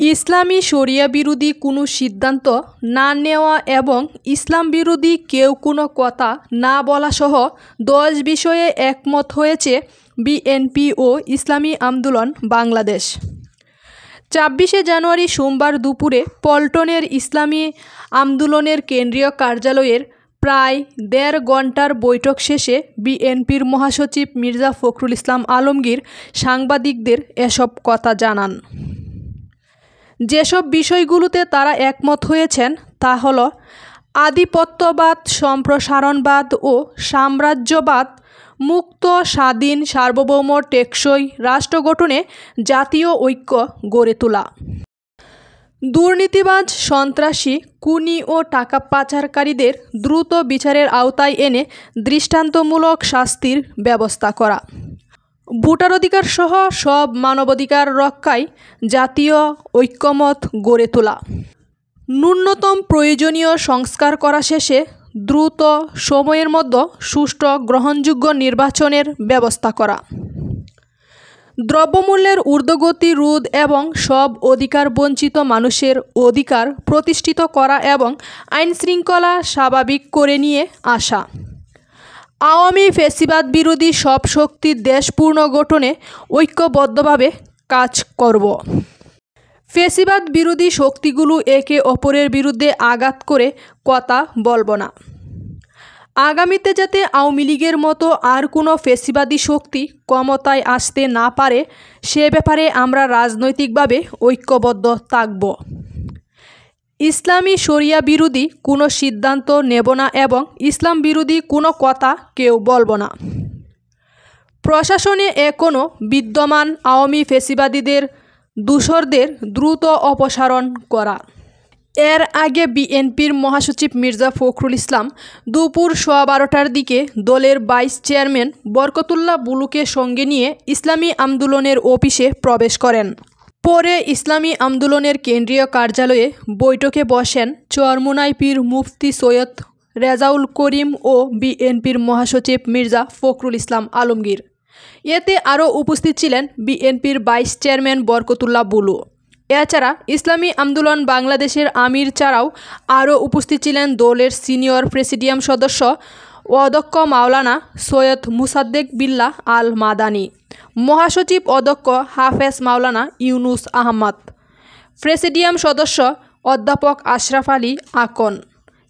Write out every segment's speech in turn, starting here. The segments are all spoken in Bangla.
ইসলামী শরিয়া বিরোধী কোনো সিদ্ধান্ত না নেওয়া এবং ইসলাম বিরোধী কেউ কোনো কথা না বলাসহ 10 বিষয়ে একমত হয়েছে বিএনপি ও ইসলামী আন্দোলন বাংলাদেশ। 26শে জানুয়ারি সোমবার দুপুরে পল্টনের ইসলামী আন্দোলনের কেন্দ্রীয় কার্যালয়ের প্রায় 1.5 ঘণ্টার বৈঠক শেষে বিএনপির মহাসচিব মির্জা ফখরুল ইসলাম আলমগীর সাংবাদিকদের এসব কথা জানান। যেসব বিষয়গুলোতে তারা একমত হয়েছেন তা হল আধিপত্যবাদ, সম্প্রসারণবাদ ও সাম্রাজ্যবাদ, মুক্ত, স্বাধীন, সার্বভৌম, টেকসই রাষ্ট্র গঠনে জাতীয় ঐক্য গড়ে তোলা, দুর্নীতিবাজ, সন্ত্রাসী, খুনি ও টাকা পাচারকারীদের দ্রুত বিচারের আওতায় এনে দৃষ্টান্তমূলক শাস্তির ব্যবস্থা করা, ভোটাধিকার সহ সব মানবাধিকার রক্ষায় জাতীয় ঐক্যমত গড়ে তোলা, ন্যূনতম প্রয়োজনীয় সংস্কার করা শেষে দ্রুত সময়ের মধ্যে সুষ্ঠু গ্রহণযোগ্য নির্বাচনের ব্যবস্থা করা, দ্রব্যমূল্যের ঊর্ধ্বগতি রোধ এবং সব অধিকার বঞ্চিত মানুষের অধিকার প্রতিষ্ঠিত করা এবং আইনশৃঙ্খলা স্বাভাবিক করে নিয়ে আসা, আওয়ামী ফ্যাসিবাদ বিরোধী সব শক্তির দেশ পুনর্গঠনে ঐক্যবদ্ধভাবে কাজ করব। ফ্যাসিবাদ বিরোধী শক্তিগুলো একে অপরের বিরুদ্ধে আঘাত করে কথা বলব না। আগামীতে যাতে আওয়ামী লীগের মতো আর কোনো ফ্যাসিবাদী শক্তি ক্ষমতায় আসতে না পারে সে ব্যাপারে আমরা রাজনৈতিকভাবে ঐক্যবদ্ধ থাকব। ইসলামী শরিয়া বিরোধী কোনো সিদ্ধান্ত নেব না এবং ইসলাম বিরোধী কোনো কথা কেউ বলব না। প্রশাসনে এখনও বিদ্যমান আওয়ামী ফ্যাসিবাদীদের দোসরদের দ্রুত অপসারণ করা। এর আগে বিএনপির মহাসচিব মির্জা ফখরুল ইসলাম দুপুর 12:15টার দিকে দলের ভাইস চেয়ারম্যান বরকতুল্লাহ বুলুকে সঙ্গে নিয়ে ইসলামী আন্দোলনের অফিসে প্রবেশ করেন। পরে ইসলামী আন্দোলনের কেন্দ্রীয় কার্যালয়ে বৈঠকে বসেন চরমোনাই পীর মুফতি সৈয়দ রেজাউল করিম ও বিএনপির মহাসচিব মির্জা ফখরুল ইসলাম আলমগীর। এতে আরও উপস্থিত ছিলেন বিএনপির ভাইস চেয়ারম্যান বরকতুল্লাহ বুলু। এছাড়া ইসলামী আন্দোলন বাংলাদেশের আমির ছাড়াও আরও উপস্থিত ছিলেন দলের সিনিয়র প্রেসিডিয়াম সদস্য অধ্যক্ষ মাওলানা সৈয়দ মুসাদ্দেক বিল্লাহ আল মাদানী, মহাসচিব অধ্যক্ষ হাফেজ মাওলানা ইউনুস আহমদ, প্রেসিডিয়াম সদস্য অধ্যাপক আশরাফ আলী আকন,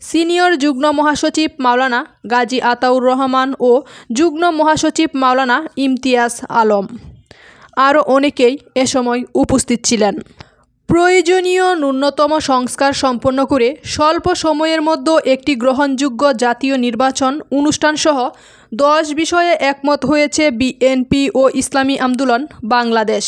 সিনিয়র যুগ্ম মহাসচিব মাওলানা গাজী আতাউর রহমান ও যুগ্ম মহাসচিব মাওলানা ইমতিয়াজ আলম। আরও অনেকেই এ সময় উপস্থিত ছিলেন। প্রয়োজনীয় ন্যূনতম সংস্কার সম্পন্ন করে স্বল্প সময়ের মধ্যে একটি গ্রহণযোগ্য জাতীয় নির্বাচন অনুষ্ঠানসহ 10 বিষয়ে একমত হয়েছে বিএনপি ও ইসলামী আন্দোলন বাংলাদেশ।